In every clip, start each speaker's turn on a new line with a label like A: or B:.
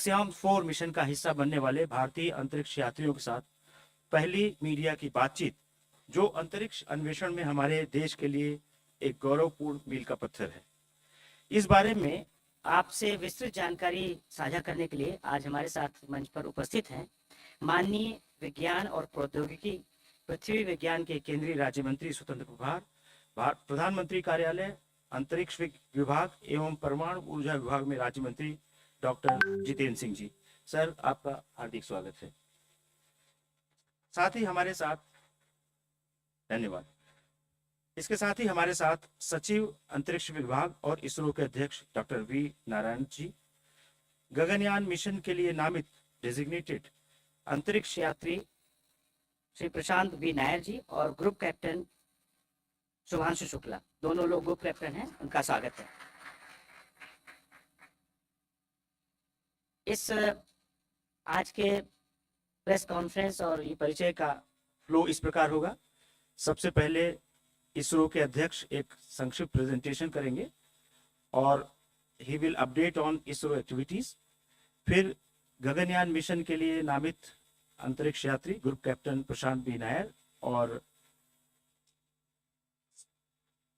A: Axiom 4 mission का हिस्सा बनने वाले भारतीय अंतरिक्ष यात्रियों के साथ पहली मीडिया की बातचीत, जो अंतरिक्ष अन्वेषण में हमारे देश के लिए एक गौरवपूर्ण मील का पत्थर है। इस बारे में
B: आपसे विस्तृत जानकारी साझा करने के लिए आज हमारे साथ मंच पर उपस्थित हैं माननीय विज्ञान और प्रौद्योगिकी पृथ्वी विज्ञान के केंद्रीय राज्य मंत्री स्वतंत्र प्रभार, प्रधानमंत्री कार्यालय अंतरिक्ष विभाग एवं परमाणु ऊर्जा विभाग में राज्य मंत्री डॉक्टर जितेंद्र सिंह जी। सर, आपका हार्दिक स्वागत है। साथ ही हमारे साथ धन्यवाद। इसके साथ ही हमारे साथ सचिव अंतरिक्ष विभाग और इसरो के अध्यक्ष doctor we Narayan ji, Gaganyaan mission के लिए नामित डेजिग्नेटेड अंतरिक्ष यात्री श्री प्रशांत बी नायर जी और ग्रुप कैप्टन शुभांशु शुक्ला, दोनों लोग ग्रुप कैप्टन हैं, उनका स्वागत है। इस आज के प्रेस कॉन्फ्रेंस और ये परिचय का
A: फ्लो इस प्रकार होगा। सबसे पहले इसरो के अध्यक्ष एक संक्षिप्त प्रेजेंटेशन करेंगे और he will update on ISRO activities. फिर गगनयान मिशन के लिए नामित अंतरिक्ष यात्री ग्रुप कैप्टन प्रशांत बी नायर और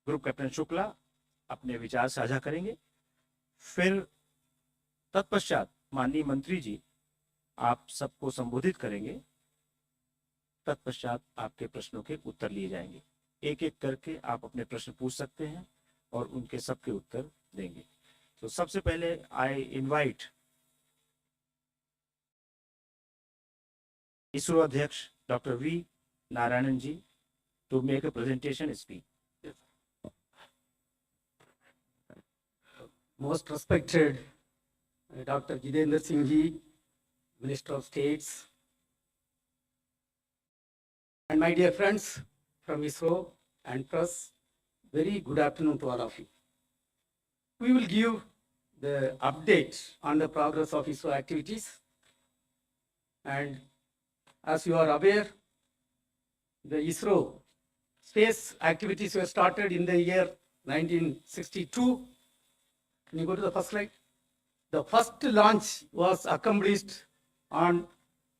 A: ग्रुप कैप्टन शुक्ला अपने विचार साझा करेंगे। फिर तत्पश्चात माननीय मंत्री जी आप सबको संबोधित करेंगे। तत्पश्चात आपके प्रश्नों के उत्तर लिए जाएंगे। एक एक करके आप अपने प्रश्न पूछ सकते हैं और उनके सबके उत्तर देंगे। तो सबसे पहले आई इनवाइट इसरो अध्यक्ष doctor V Narayanan ji to make a presentation speech.
C: Most respected Dr. Jitendra Singh ji, Minister of States, and my dear friends from ISRO and press, very good afternoon to all of you. We will give the update on the progress of ISRO activities, and as you are aware, the ISRO space activities were started in the year 1962. Can you go to the first slide? The first launch was accomplished on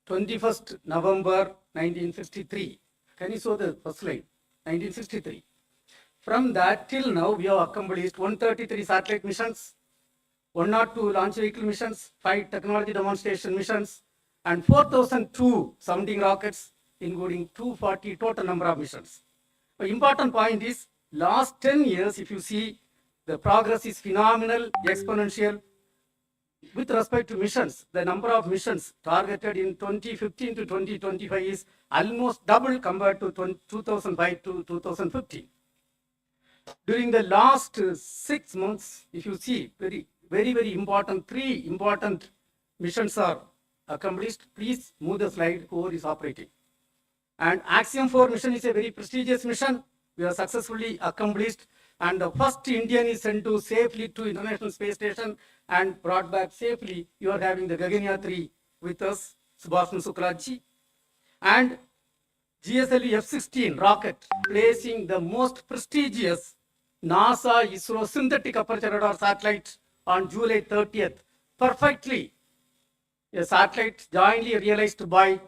C: 21st November 1963. Can you show the first slide? 1963. From that till now, we have accomplished 133 satellite missions, 102 launch vehicle missions, 5 technology demonstration missions, and 4,002 sounding rockets, including 240 total number of missions. The important point is, last 10 years, if you see, the progress is phenomenal, exponential. With respect to missions, the number of missions targeted in 2015 to 2025 is almost double compared to 2005 to 2015. During the last 6 months, if you see, very important, 3 important missions are accomplished. Please move the slide, whoever is operating. And Axiom 4 mission is a very prestigious mission. We have successfully accomplished, and the first Indian is sent to safely to International Space Station and brought back safely. You are having the Gaganyaan 3 with us, Shubhanshu Shukla ji, and GSLV F-16 rocket, placing the most prestigious NASA ISRO synthetic aperture radar satellite on July 30th, perfectly. A satellite jointly realized by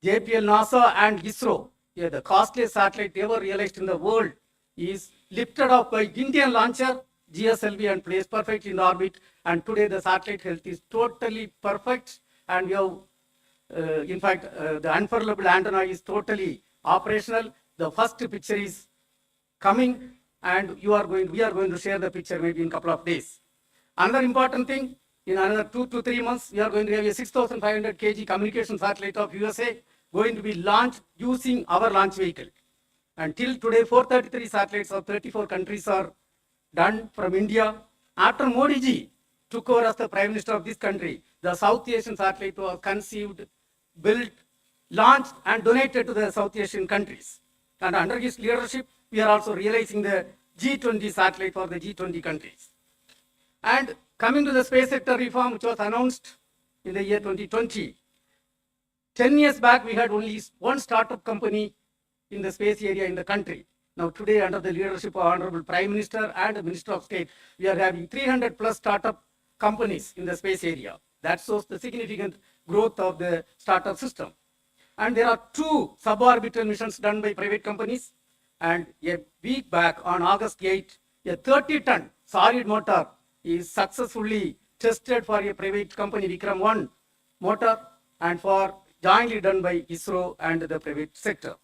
C: JPL, NASA and ISRO. Yeah, the costliest satellite ever realized in the world is lifted off by Indian launcher GSLV and placed perfectly in orbit. And today the satellite health is totally perfect, and we have, in fact, the unfurlable antenna is totally operational. The first picture is coming, and we are going to share the picture maybe in a couple of days. Another important thing, in another 2 to 3 months, we are going to have a 6,500 kg communication satellite of USA going to be launched using our launch vehicle. Until today, 433 satellites of 34 countries are done from India. After Modi ji took over as the Prime Minister of this country, the South Asian satellite was conceived, built, launched, and donated to the South Asian countries. And under his leadership, we are also realizing the G20 satellite for the G20 countries. And coming to the space sector reform, which was announced in the year 2020, 10 years back, we had only one startup company in the space area in the country. Now today, under the leadership of Honorable Prime Minister and the Minister of State, we are having 300 plus startup companies in the space area. That shows the significant growth of the startup system. And there are 2 suborbital missions done by private companies. And a week back on August 8, a 30-ton solid motor is successfully tested for a private company, Vikram 1 motor, and for jointly done by ISRO and the private sector.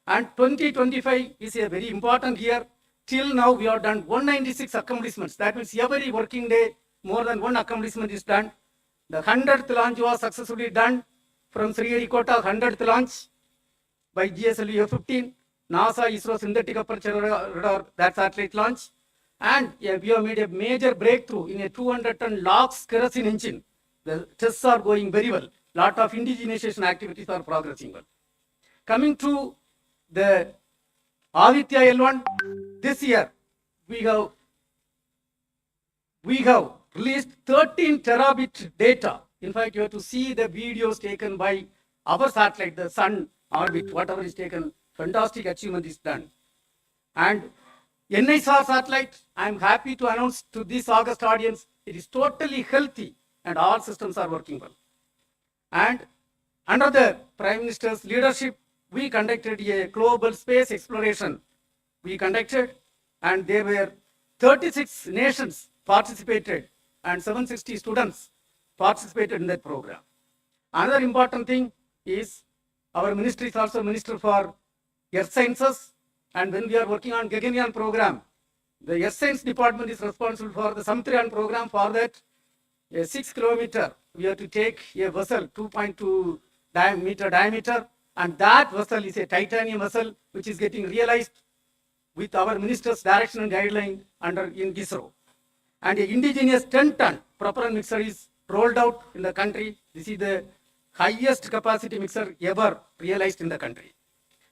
C: And 2025 is a very important year. Till now, we have done 196 accomplishments. That means every working day, more than one accomplishment is done. The 100th launch was successfully done from Sriharikota, 100th launch by GSLV F-15, NASA ISRO synthetic aperture radar, that satellite launch. And we have made a major breakthrough in a 200-ton LOX kerosene engine. The tests are going very well. Lot of indigenization activities are progressing well. Coming to the Aditya L1, this year we have released 13 terabit data. In fact, you have to see the videos taken by our satellite, the Sun orbit, whatever is taken, fantastic achievement is done. And NISR satellite, I am happy to announce to this August audience, it is totally healthy and all systems are working well. And under the Prime Minister's leadership, we conducted a global space exploration. And there were 36 nations participated and 760 students participated in that program. Another important thing is our ministry is also Minister for Earth Sciences, and when we are working on Gaganyaan program, the Earth Science Department is responsible for the Samtriyan program. For that, a 6 kilometer, we have to take a vessel 2.2 meter diameter, and that vessel is a titanium vessel which is getting realized with our minister's direction and guideline in ISRO. And an indigenous 10-ton propellant mixer is rolled out in the country. This is the highest capacity mixer ever realized in the country.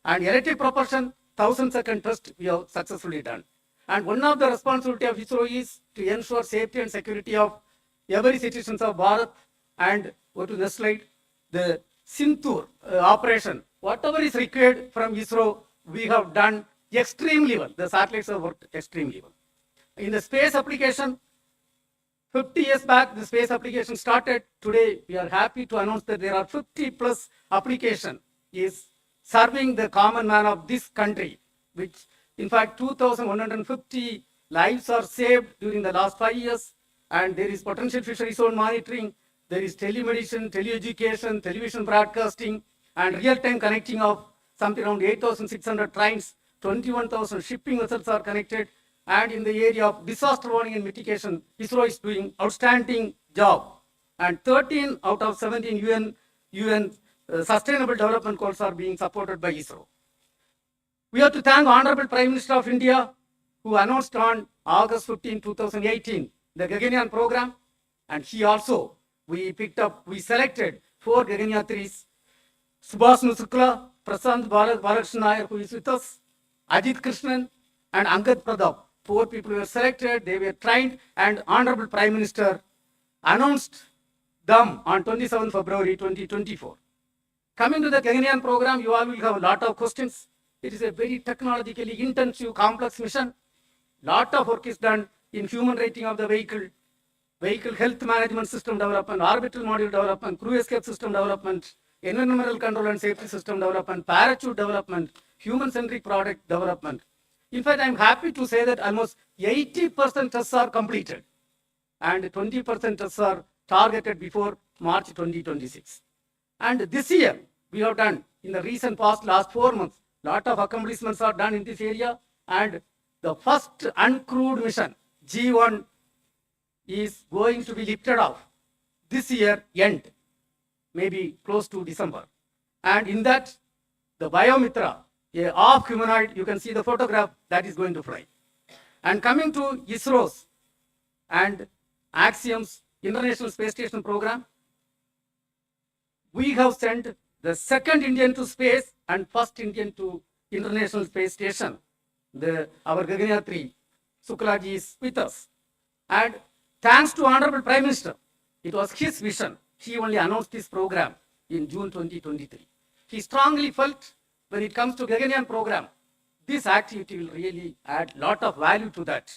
C: And electric propulsion, 1,000-second test we have successfully done. And one of the responsibility of ISRO is to ensure safety and security of every citizens of Bharat. And go to the slide, the Sintur operation, whatever is required from ISRO, we have done extremely well. The satellites have worked extremely well. In the space application, 50 years back, the space application started. Today, we are happy to announce that there are 50 plus application is serving the common man of this country, which in fact 2,150 lives are saved during the last 5 years. And there is potential fishery zone monitoring, there is telemedicine, teleeducation, television broadcasting, and real-time connecting of something around 8,600 trains, 21,000 shipping vessels are connected. And in the area of disaster warning and mitigation, ISRO is doing outstanding job. And 13 out of 17 UN Sustainable Development Goals are being supported by ISRO. We have to thank Honorable Prime Minister of India, who announced on August 15, 2018, the Gaganyaan program. And he also, we selected 4 Gaganyaan 3s, Shubhanshu Shukla, Prasant Balakrishnan Nair, who is with us, Ajit Krishnan, and Angad Pradap. 4 people were selected, they were trained, and Honorable Prime Minister announced them on 27 February 2024. Coming to the Gaganyaan program, you all will have a lot of questions. It is a very technologically intensive, complex mission. Lot of work is done in human rating of the vehicle health management system development, orbital module development, crew escape system development, environmental control and safety system development, parachute development, human-centric product development. In fact, I am happy to say that almost 80% tests are completed and 20% tests are targeted before March 2026. And this year, we have done, in the recent past, last 4 months, lot of accomplishments are done in this area. And the first uncrewed mission, G1, is going to be lifted off this year end, maybe close to December. And in that, the Biomitra, a half humanoid, you can see the photograph, that is going to fly. And coming to ISRO's and Axiom's International Space Station program, we have sent the second Indian to space and first Indian to International Space Station. Our Gaganyaan 3, Suklaji is with us. And thanks to Honorable Prime Minister, it was his vision. He only announced this program in June 2023. He strongly felt when it comes to Gaganyaan program, this activity will really add lot of value to that.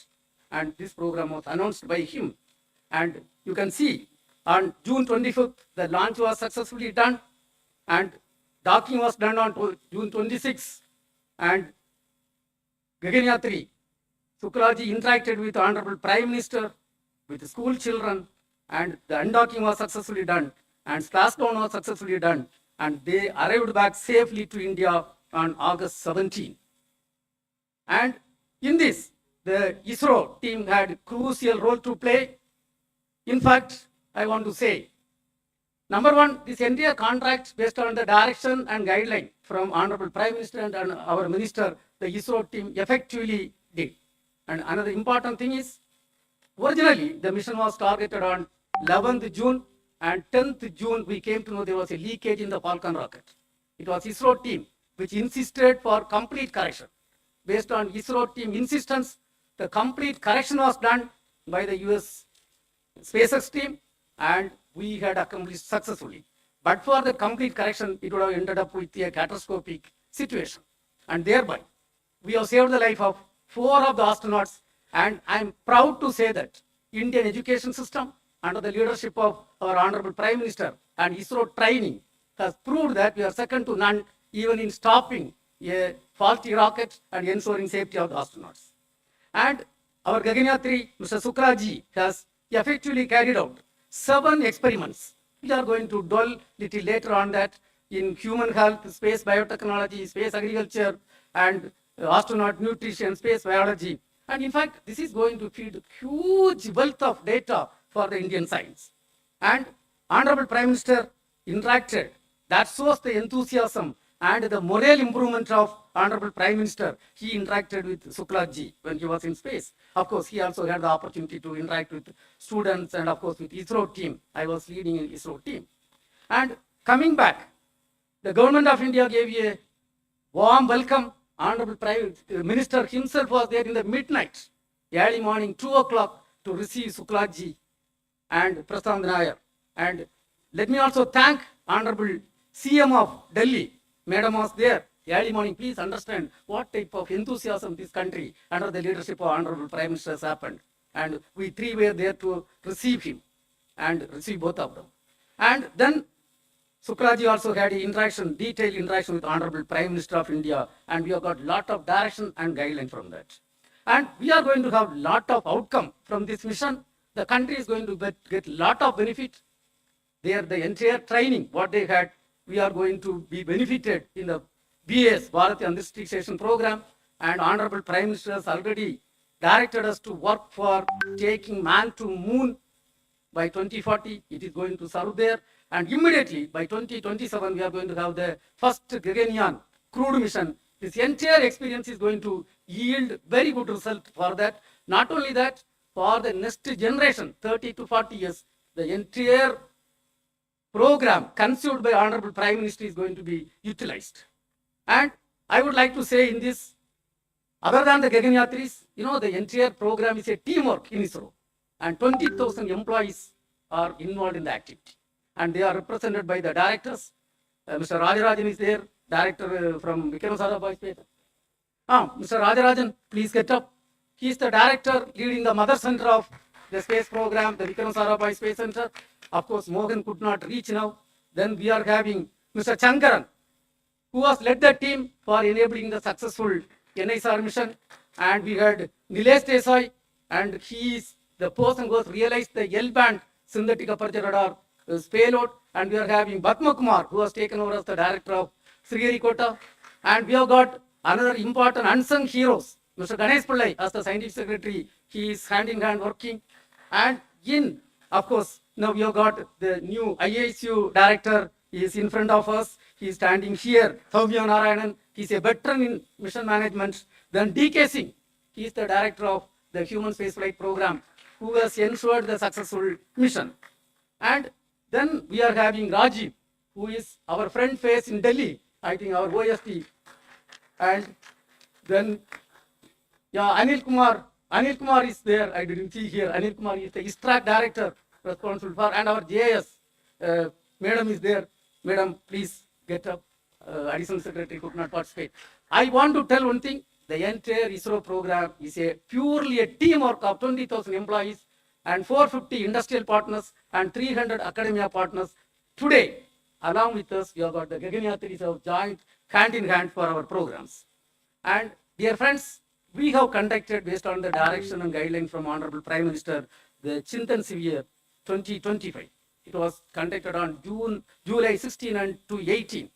C: And this program was announced by him. And you can see On June 25th, the launch was successfully done, and docking was done on June 26th. And Gaganyaan 3, Shuklaji interacted with Honorable Prime Minister, with school children, and the undocking was successfully done, and splashdown was successfully done, and they arrived back safely to India on August 17. And in this, the ISRO team had a crucial role to play. In fact, I want to say, number one, this entire contract based on the direction and guideline from Honorable Prime Minister and our Minister, the ISRO team effectively did. And another important thing is, originally the mission was targeted on 11th June, and 10th June we came to know there was a leakage in the Falcon rocket. It was ISRO team which insisted for complete correction. Based on ISRO team insistence, the complete correction was done by the US SpaceX team, and we had accomplished successfully. But for the complete correction, it would have ended up with a catastrophic situation. And thereby, we have saved the life of 4 of the astronauts, and I am proud to say that Indian education system, under the leadership of our Honorable Prime Minister and ISRO training, has proved that we are second to none, even in stopping a faulty rocket and ensuring safety of the astronauts. And our Gaganyaan 3, Mr. Shuklaji, has effectively carried out 7 experiments. We are going to dwell little later on that in human health, space biotechnology, space agriculture, and astronaut nutrition, space biology. And in fact, this is going to feed huge wealth of data for the Indian science. And Honorable Prime Minister interacted. That shows the enthusiasm and the moral improvement of Honorable Prime Minister. He interacted with Shuklaji when he was in space. Of course, he also had the opportunity to interact with students and of course with ISRO team. I was leading an ISRO team. And coming back, the government of India gave a warm welcome. Honorable Prime Minister himself was there in the midnight, early morning, 2 o'clock, to receive Shuklaji and Prasad Nair. And let me also thank Honorable CM of Delhi. Madam was there early morning. Please understand what type of enthusiasm this country under the leadership of Honorable Prime Minister has happened. And we 3 were there to receive him and receive both of them. And then Shuklaji also had interaction, detailed interaction with Honorable Prime Minister of India, and we have got lot of direction and guideline from that. And we are going to have lot of outcome from this mission. The country is going to get lot of benefit. There, the entire training, what they had, we are going to be benefited in the BAS, Bharatiya Antariksh Station program, and Honorable Prime Minister has already directed us to work for taking man to moon by 2040. It is going to serve there, and immediately by 2027 we are going to have the first Gaganyaan crewed mission. This entire experience is going to yield very good result for that. Not only that, for the next generation, 30 to 40 years, the entire program conceived by Honorable Prime Minister is going to be utilized. And I would like to say in this, other than the Gaganyaan 3s, the entire program is a teamwork in ISRO, and 20,000 employees are involved in the activity, and they are represented by the directors. Mr. Rajarajan is there, director from Viksit Bharat Space. Mr. Rajarajan, please get up. He is the director leading the mother center of the space program, the Viksit Bharat Space Center. Of course, Mohan could not reach now. Then we are having Mr. Chankaran, who has led the team for enabling the successful NISR mission. And we had Nilesh Desai, and he is the person who has realized the L-band synthetic aperture radar payload. And we are having Bhatma Kumar, who has taken over as the director of Sriharikota. And we have got another important unsung heroes, Mr. Ganesh Pillai as the scientific secretary. He is hand in hand working. And of course, now we have got the new IASU director. He is in front of us. He is standing here. Soumya Narayanan. He is a veteran in mission management. Then DK Singh. He is the director of the Human Spaceflight Program, who has ensured the successful mission. And then we are having Rajiv, who is our front face in Delhi. I think our OST. And then, Anil Kumar. Anil Kumar is there. I didn't see here. Anil Kumar is the ISTRAC director responsible for, and our JIS. Madam is there. Madam, please get up. Additional secretary could not participate. I want to tell one thing. The entire ISRO program is purely a teamwork of 20,000 employees. and 450 industrial partners and 300 academia partners. Today, along with us, we have got the Gaganyaan 3 have joined hand in hand for our programs. And dear friends, we have conducted, based on the direction and guideline from Honorable Prime Minister, the Chintan Severe 2025. It was conducted on July 16 and to 18.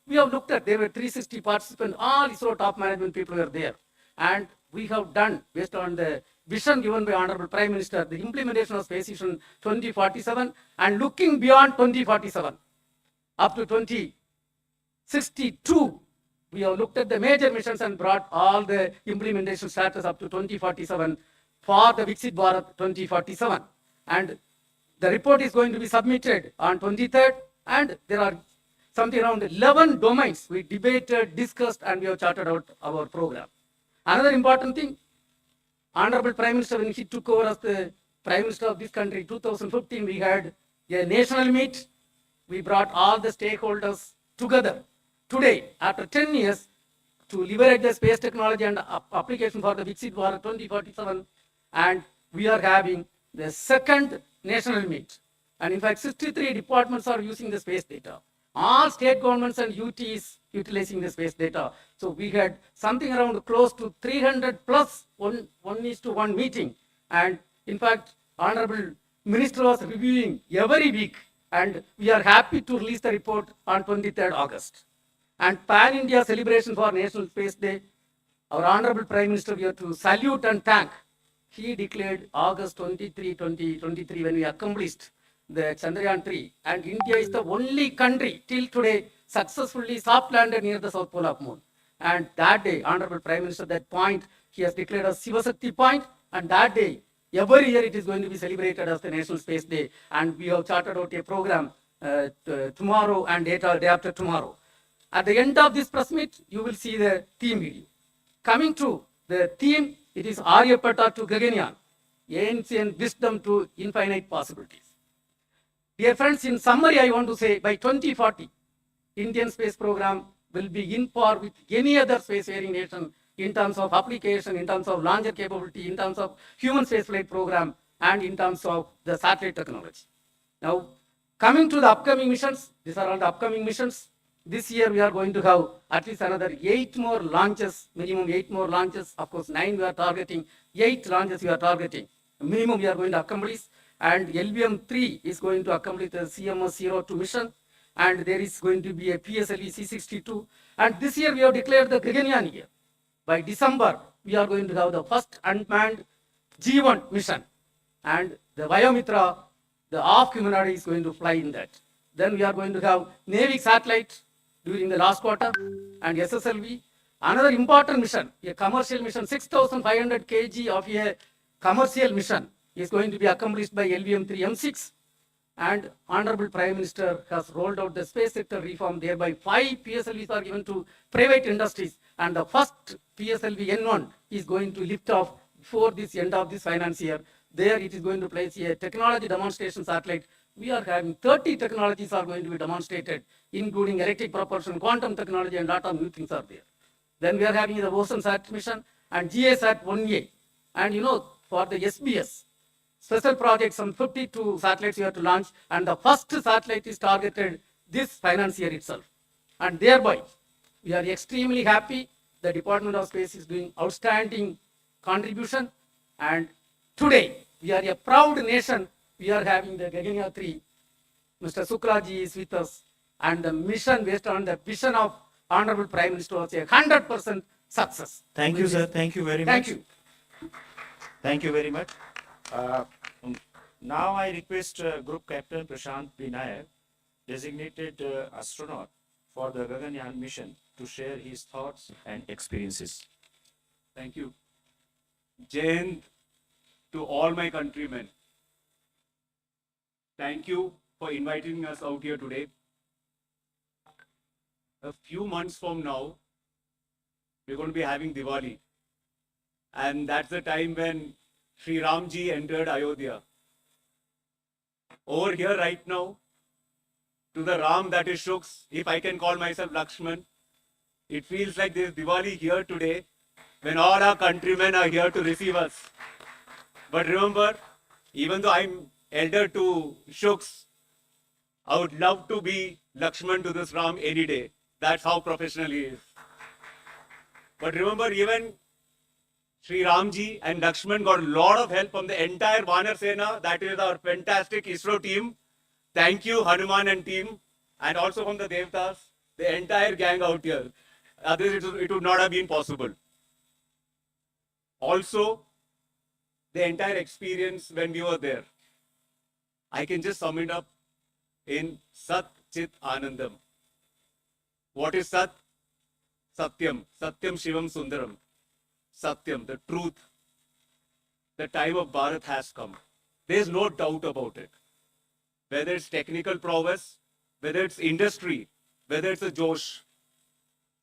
C: We have looked at, there were 360 participants, all ISRO top management people were there. And we have done, based on the vision given by Honorable Prime Minister, the implementation of Space Mission 2047 and looking beyond 2047 up to 2062. We have looked at the major missions and brought all the implementation status up to 2047 for the Viksit Bharat 2047. And the report is going to be submitted on 23rd, and there are something around 11 domains we debated, discussed, and we have charted out our program. Another important thing, Honorable Prime Minister, when he took over as the Prime Minister of this country, 2015, we had a national meet. We brought all the stakeholders together. Today, after 10 years, to liberate the space technology and application for the Viksit Bharat 2047, and we are having the second national meet. And in fact, 63 departments are using the space data. All state governments and UTs utilizing the space data. So we had something around close to 300 plus 1:1 meeting. And in fact, Honorable Minister was reviewing every week, and we are happy to release the report on 23rd August. And Pan-India celebration for National Space Day, our Honorable Prime Minister, we have to salute and thank. He declared August 23, 2023, when we accomplished the Chandrayaan 3, and India is the only country till today successfully soft landed near the South Pole of Moon. And that day, Honorable Prime Minister, that point, he has declared as Shivasakti point, and that day, every year it is going to be celebrated as the National Space Day, and we have charted out a program tomorrow and day after tomorrow. At the end of this press meet, you will see the theme video. Coming to the theme, it is Aryabhatta to Gaganyaan, ancient wisdom to infinite possibilities. Dear friends, in summary, I want to say by 2040, Indian space program will be in par with any other spacefaring nation in terms of application, in terms of launcher capability, in terms of human spaceflight program, and in terms of the satellite technology. Now, coming to the upcoming missions, these are all the upcoming missions. This year we are going to have at least another 8 more launches, minimum 8 more launches. Of course, 9 we are targeting, 8 launches we are targeting. Minimum we are going to accomplish. And LVM-3 is going to accomplish the CMS-02 mission. And there is going to be a PSLV C-62. And this year we have declared the Gaganyaan year. By December, we are going to have the first unmanned G1 mission. And the Vayomitra, the half humanoid, is going to fly in that. Then we are going to have Navy satellite during the last quarter and SSLV. Another important mission, a commercial mission, 6,500 kg of a commercial mission is going to be accomplished by LVM-3 M6. And Honorable Prime Minister has rolled out the space sector reform, thereby 5 PSLVs are given to private industries. And the first PSLV N1 is going to lift off before this end of this finance year. There it is going to place a technology demonstration satellite. We are having 30 technologies are going to be demonstrated, including electric propulsion, quantum technology, and a lot of new things are there. Then we are having the OceanSat mission and GASat 1A. And you know, for the SBS, special projects, some 52 satellites you have to launch, and the first satellite is targeted this finance year itself. And thereby, we are extremely happy. The Department of Space is doing outstanding contribution. And today, we are a proud nation. We are having the Gaganyaan 3. Mr. Shukla ji is with us. And the mission based on the vision of Honorable Prime Minister was a 100% success.
A: Thank you, sir. Thank you very much.
C: Thank you.
A: Thank you very much. Now I request Group Captain Prashant B. Nair, designated astronaut for the Gaganyaan mission, to share his thoughts and experiences.
D: Thank you. Jai Hind to all my countrymen. Thank you for inviting us out here today. A few months from now, we're going to be having Diwali. And that's the time when Sri Ramji entered Ayodhya. Over here right now, to the Ram that is Shuks, if I can call myself Lakshman, it feels like there's Diwali here today when all our countrymen are here to receive us. But remember, Even though I'm elder to Shuks, I would love to be Lakshman to this Ram any day. That's how professional he is. But remember, even Sri Ramji and Lakshman got a lot of help from the entire Vanar Sena. That is our fantastic ISRO team. Thank you, Hanuman and team. And also from the Devtas, the entire gang out here. Otherwise, it would not have been possible. Also, the entire experience when we were there. I can just sum it up in Sat Chit Anandam. What is Sat? Satyam. Satyam Shivam Sundaram. Satyam, the truth. The time of Bharat has come. There is no doubt about it. Whether it's technical prowess, whether it's industry, whether it's a Josh,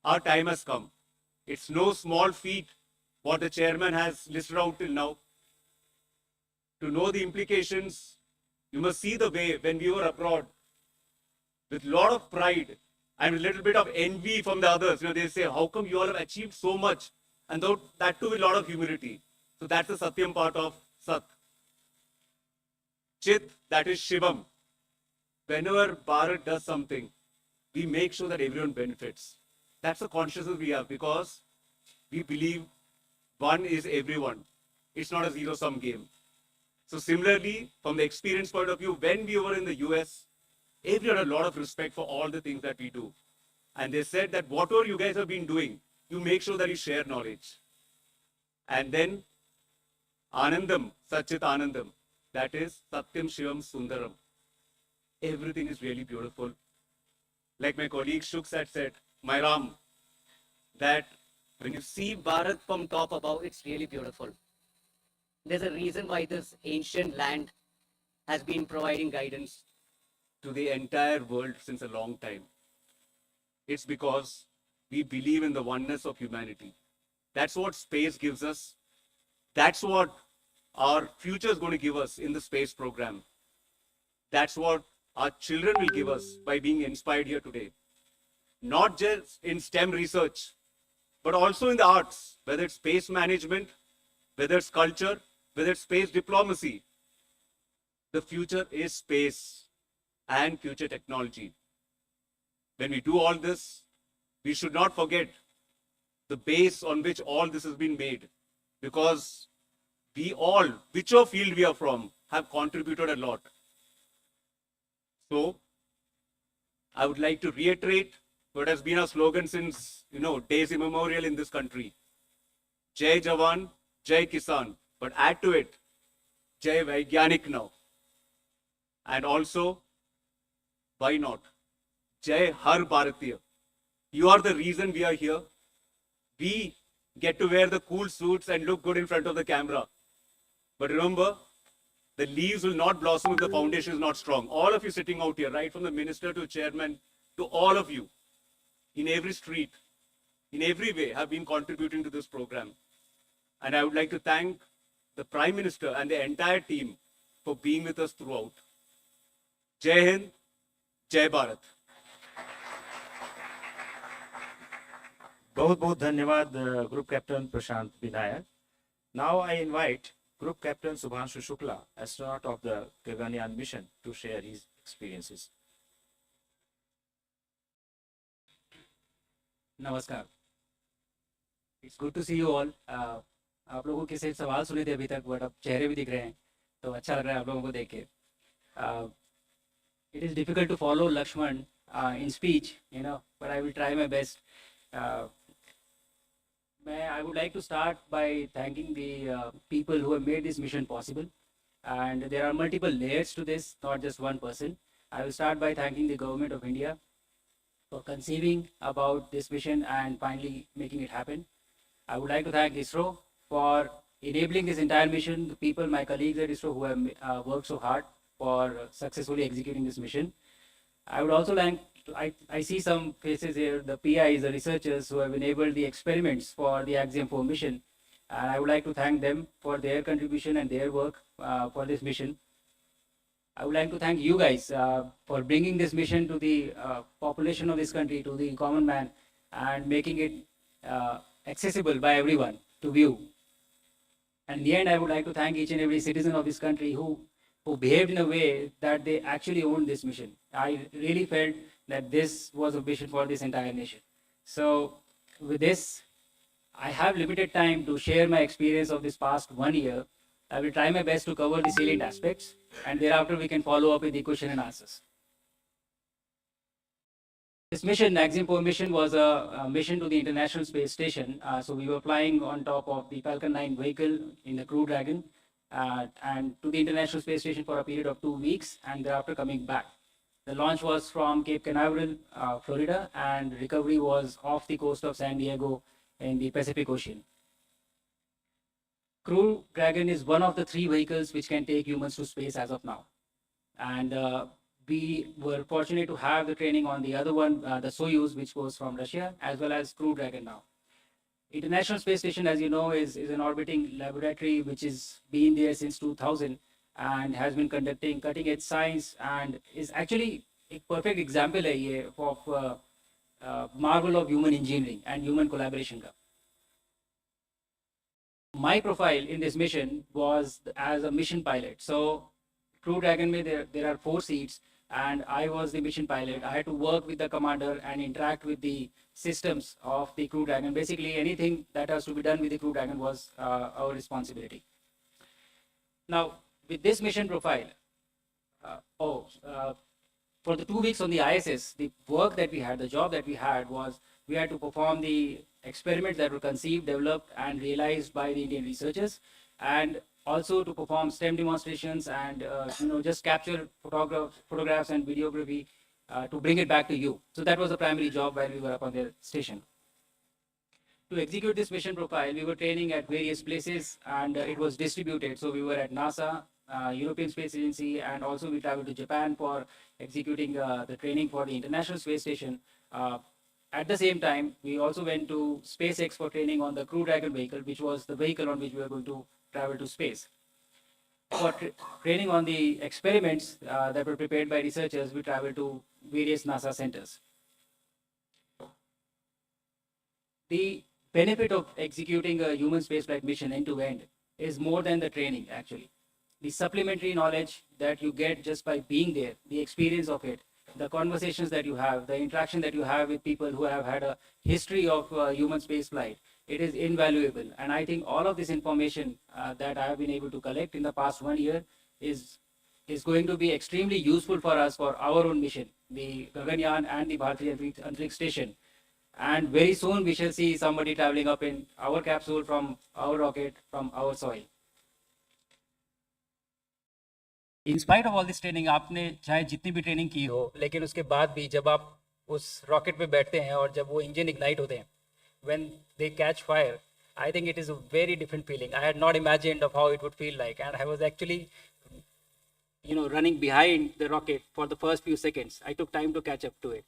D: our time has come. It's no small feat what the chairman has listed out till now. To know the implications, you must see the way when we were abroad, with a lot of pride and a little bit of envy from the others. They say, how come you all have achieved so much? And that too with a lot of humility. So that's the Satyam part of Sat. Chit, that is Shivam. Whenever Bharat does something, we make sure that everyone benefits. That's the consciousness we have because we believe one is everyone. It's not a zero-sum game. So similarly, from the experience point of view, when we were in the US, everyone had a lot of respect for all the things that we do. And they said that whatever you guys have been doing, you make sure that you share knowledge. And then Anandam, Satchit Anandam, that is Satyam Shivam Sundaram. Everything is really beautiful. Like my colleague Shuks had said, my Ram, that when you see
B: Bharat from top above, it's really beautiful. There's a reason why this ancient land has been providing guidance
D: to the entire world since a long time, it's because we believe in the oneness of humanity. That's what space gives us. That's what our future is going to give us in the space program. That's what our children will give us by being inspired here today. Not just in STEM research, but also in the arts, whether it's space management, whether it's culture, whether it's space diplomacy. The future is space and future technology. When we do all this, we should not forget the base on which all this has been made, because we all, whichever field we are from, have contributed a lot. So, I would like to reiterate what has been our slogan since, days immemorial in this country. Jai Jawan, Jai Kisan, but add to it, Jai Vaigyanik now. And also, why not? Jai Har Bharatiya. You are the reason we are here. We get to wear the cool suits and look good in front of the camera. But remember, the leaves will not blossom if the foundation is not strong. All of you sitting out here, right from the minister to chairman, to all of you, in every street, in every way, have been contributing to this program. And I would like to thank the Prime Minister and the entire team for being with us throughout. Jai Hind, Jai Bharat.
A: बहुत बहुत धन्यवाद group captain प्रशांत विधायक. Now I invite Group Captain Shubhanshu Shukla, astronaut of the Gaganyaan Mission, to share his experiences.
E: नमस्कार. It's good to see you all. आप लोगों के सिर्फ सवाल सुने थे अभी तक, बट अब चेहरे भी दिख रहे हैं, तो अच्छा लग रहा है आप लोगों को देख के. It is difficult to follow Lakshman in speech, but I will try my best. I would like to start by thanking the people who have made this mission possible. And there are multiple layers to this, not just one person. I will start by thanking the government of India for conceiving about this mission and finally making it happen. I would like to thank ISRO for enabling this entire mission, the people, my colleagues at ISRO who have worked so hard for successfully executing this mission. I would also like, I see some faces here, the PIs, the researchers who have enabled the experiments for the Axiom 4 mission. And I would like to thank them for their contribution and their work for this mission. I would like to thank you guys for bringing this mission to the population of this country, to the common man, and making it accessible by everyone to view. And in the end, I would like to thank each and every citizen of this country who behaved in a way that they actually owned this mission. I really felt that this was a mission for this entire nation. So with this, I have limited time to share my experience of this past 1 year. I will try my best to cover the salient aspects, and thereafter we can follow up with the question and answers. This mission, Eximpo mission, was a mission to the International Space Station. So we were flying on top of the Falcon 9 vehicle in the Crew Dragon and to the International Space Station for a period of 2 weeks, and thereafter coming back. The launch was from Cape Canaveral, Florida, and recovery was off the coast of San Diego in the Pacific Ocean. Crew Dragon is one of the 3 vehicles which can take humans to space as of now. And we were fortunate to have the training on the other one, the Soyuz, which was from Russia, as well as Crew Dragon now. International Space Station, as you know, is an orbiting laboratory which has been there since 2000 and has been conducting cutting edge science and is actually a perfect example of marvel of human engineering and human collaboration. My profile in this mission was as a mission pilot. So Crew Dragon, there are 4 seats, and I was the mission pilot. I had to work with the commander and interact with the systems of the Crew Dragon. Basically, anything that has to be done with the Crew Dragon was our responsibility. Now, with this mission profile, for the 2 weeks on the ISS, the work that we had, the job that we had was we had to perform the experiments that were conceived, developed, and realized by the Indian researchers, and also to perform STEM demonstrations and just capture photographs and videography to bring it back to you. So that was the primary job while we were up on the station. To execute this mission profile, we were training at various places, and it was distributed. So we were at NASA, European Space Agency, and also we traveled to Japan for executing the training for the International Space Station. At the same time, we also went to SpaceX for training on the Crew Dragon vehicle, which was the vehicle on which we were going to travel to space. For training on the experiments that were prepared by researchers, we traveled to various NASA centers. The benefit of executing a human spaceflight mission end to end is more than the training, actually. The supplementary knowledge that you get just by being there, the experience of it, the conversations that you have, the interaction that you have with people who have had a history of human spaceflight, it is invaluable. And I think all of this information that I have been able to collect in the past 1 year is going to be extremely useful for us for our own mission, the Gaganyaan and the Bharatiya Antariksh Station. And very soon we shall see somebody traveling up in our capsule from our rocket, from our soil. In spite of all this training, आपने चाहे जितनी भी training की हो, लेकिन उसके बाद भी जब आप उस रॉकेट पे बैठते हैं और जब वो इंजन इग्नाइट होते हैं, when they catch fire, I think it is a very different feeling. I had not imagined of how it would feel like, and I was actually, running behind the rocket for the first few seconds. I took time to catch up to it.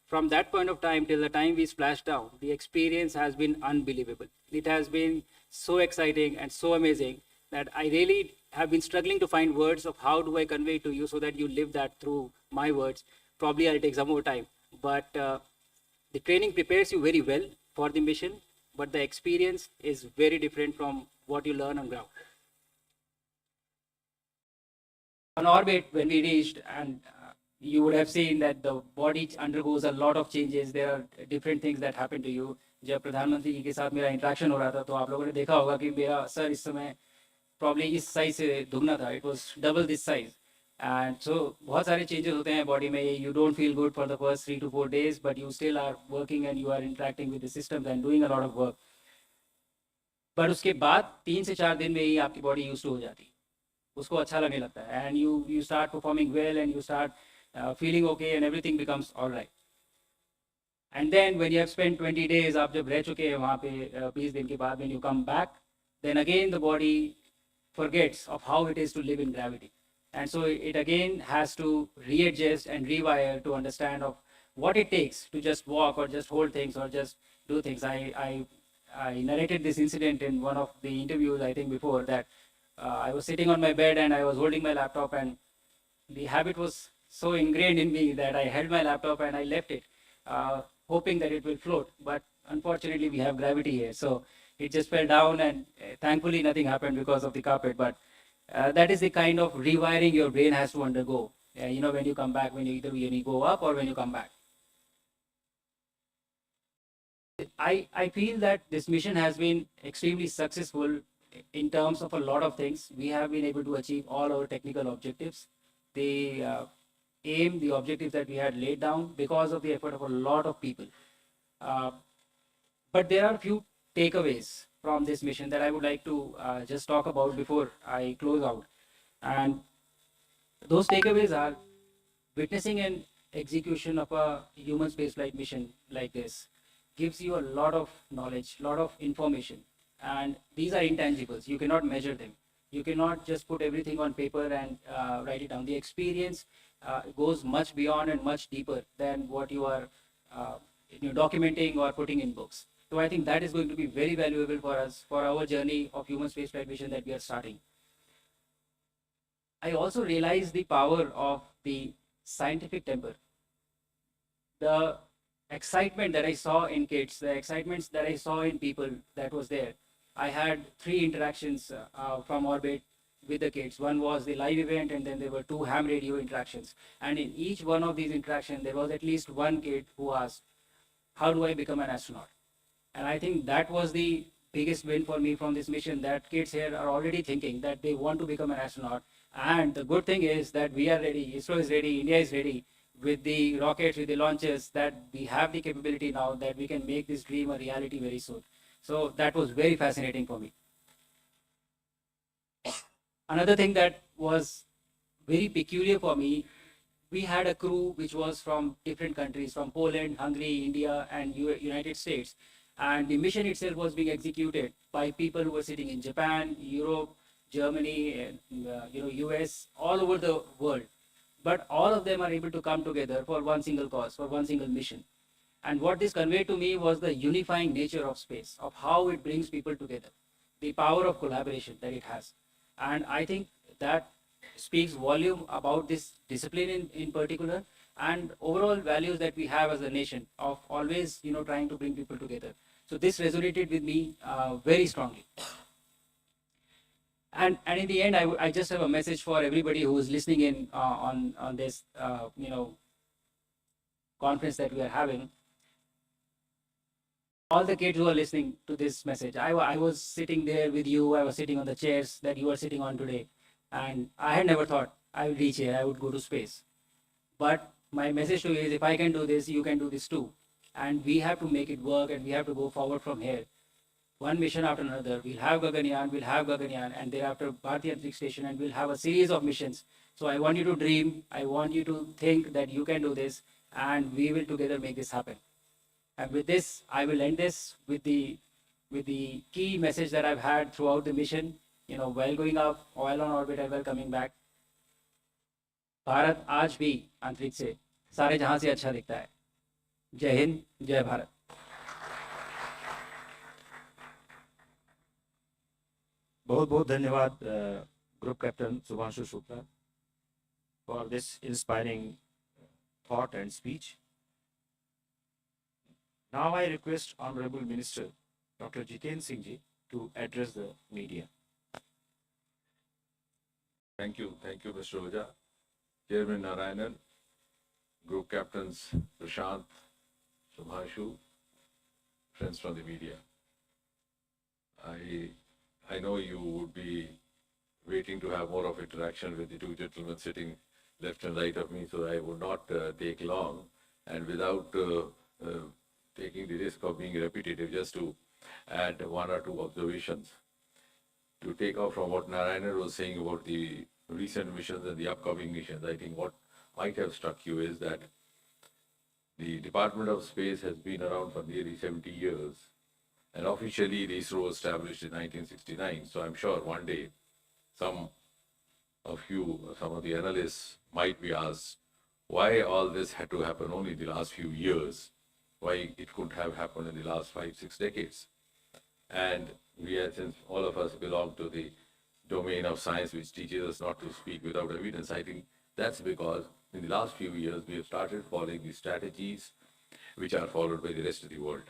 E: From that point of time till the time we splashed down, the experience has been unbelievable. It has been so exciting and so amazing that I really have been struggling to find words of how do I convey to you so that you live that through my words. Probably I'll take some more time, but the training prepares you very well for the mission, but the experience is very different from what you learn on ground. On orbit, when we reached, and you would have seen that the body undergoes a lot of changes. There are different things that happen to you. जब प्रधानमंत्री जी के साथ मेरा interaction हो रहा था, तो आप लोगों ने देखा होगा कि मेरा सर इस समय probably इस साइज से दुगना था. It was double this size. And so बहुत सारे changes होते हैं body में. You don't feel good for the first 3 to 4 days, but you still are working and you are interacting with the systems and doing a lot of work. But उसके बाद 3 से 4 दिन में ही आपकी body used to हो जाती है. उसको अच्छा लगने लगता है. And you start performing well and you start feeling okay and everything becomes all right. And then when you have spent 20 days, आप जब रह चुके हैं वहाँ पे 20 दिन के बाद, when you come back, then again the body forgets of how it is to live in gravity. And so it again has to readjust and rewire to understand of what it takes to just walk or just hold things or just do things. I narrated this incident in one of the interviews, I think before, that I was sitting on my bed and I was holding my laptop, and the habit was so ingrained in me that I held my laptop and I left it, hoping that it will float. But unfortunately, we have gravity here. So It just fell down, and thankfully nothing happened because of the carpet. But that is the kind of rewiring your brain has to undergo. When you come back, when you go up or when you come back. I feel that this mission has been extremely successful in terms of a lot of things. We have been able to achieve all our technical objectives. The the objectives that we had laid down because of the effort of a lot of people. Uh, but there are a few takeaways from this mission that I would like to just talk about before I close out. And those takeaways are witnessing an execution of a human spaceflight mission like this gives you a lot of knowledge, lot of information, and these are intangibles. You cannot measure them. You cannot just put everything on paper and write it down. The experience goes much beyond and much deeper than what you are documenting or putting in books. So I think that is going to be very valuable for us for our journey of human spaceflight mission that we are starting. I also realized the power of the scientific temper. The excitement that I saw in kids, the excitements that I saw in people that was there. I had 3 interactions from orbit with the kids. One was the live event, and then there were 2 ham radio interactions. And in each one of these interactions, there was at least one kid who asked, how do I become an astronaut? And I think that was the biggest win for me from this mission, that kids here are already thinking that they want to become an astronaut. And the good thing is that we are ready, ISRO is ready, India is ready with the rockets, with the launches, that we have the capability now that we can make this dream a reality very soon. So that was very fascinating for me. Another thing that was very peculiar for me, we had a crew which was from different countries, from Poland, Hungary, India, and United States. And the mission itself was being executed by people who were sitting in Japan, Europe, Germany, and US, all over the world. But all of them are able to come together for one single cause, for one single mission. And what this conveyed to me was the unifying nature of space, of how it brings people together, the power of collaboration that it has. And I think that speaks volume about this discipline in particular, and overall values that we have as a nation of always trying to bring people together. So this resonated with me very strongly. And in the end, I just have a message for everybody who is listening in on this conference that we are having. All the kids who are listening to this message, I was sitting there with you. I was sitting on the chairs that you are sitting on today, and I had never thought I would reach here. I would go to space. But my message to you is, if I can do this, you can do this too. And we have to make it work, and we have to go forward from here. One mission after another. We'll have Gaganyaan, and thereafter Bharatiya Antariksh Station, and we'll have a series of missions. So I want you to dream. I want you to think that you can do this, and we will together make this happen. And with this, I will end this with the key message that I've had throughout the mission. While going up, while on orbit, and while coming back. Bharat आज भी अंतरिक्ष से सारे जहां से अच्छा दिखता है. जय हिंद, जय भारत.
A: बहुत बहुत धन्यवाद group captain Shubhanshu Shukla for this inspiring thought and speech. Now I request Honorable Minister Dr. Jitendra Singh ji to address the media.
F: Thank you, Mr. Oja. Chairman Narayanan, Group Captains Prashant, Shubhanshu, friends from the media. I know you would be waiting to have more of interaction with the 2 gentlemen sitting left and right of me, so I would not take long. And without taking the risk of being repetitive, just to add 1 or 2 observations. To take off from what Narayanan was saying about the recent missions and the upcoming missions, I think what might have struck you is that the Department of Space has been around for nearly 70 years, and officially the ISRO was established in 1969. So I'm sure one day some of the analysts might be asked why all this had to happen only in the last few years, why it couldn't have happened in the last 5-6 decades. And since all of us belong to the domain of science which teaches us not to speak without evidence, I think that's because in the last few years we have started following the strategies which are followed by the rest of the world.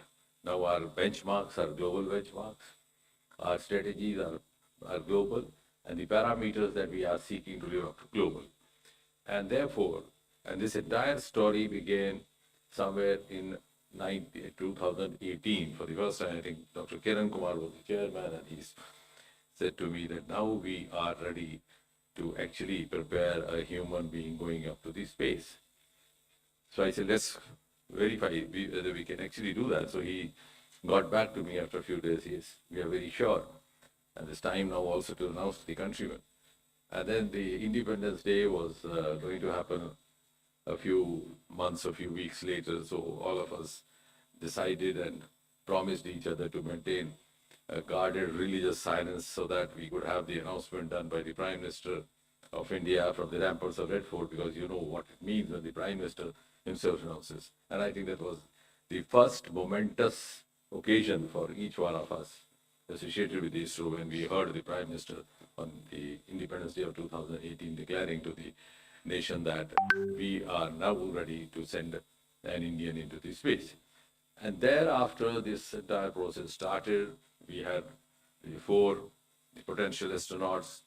F: Now our benchmarks are global benchmarks. Our strategies are global, and the parameters that we are seeking to live up to global. And therefore, and this entire story began somewhere in 2018. For the first time, I think Dr. Kiran Kumar was the chairman, and he said to me that now we are ready to actually prepare a human being going up to the space. So I said, let's verify whether we can actually do that. So he got back to me after a few days. Yes, we are very sure. And it's time now also to announce to the countrymen. And then the Independence Day was going to happen a few months, a few weeks later. So all of us decided and promised each other to maintain a guarded religious silence so that we could have the announcement done by the Prime Minister of India from the ramparts of Red Fort, because you know what it means when the Prime Minister himself announces. And I think that was the first momentous occasion for each one of us associated with ISRO when we heard the Prime Minister on the Independence Day of 2018 declaring to the nation that we are now ready to send an Indian into the space. And thereafter, this entire process started. We had the 4 potential astronauts,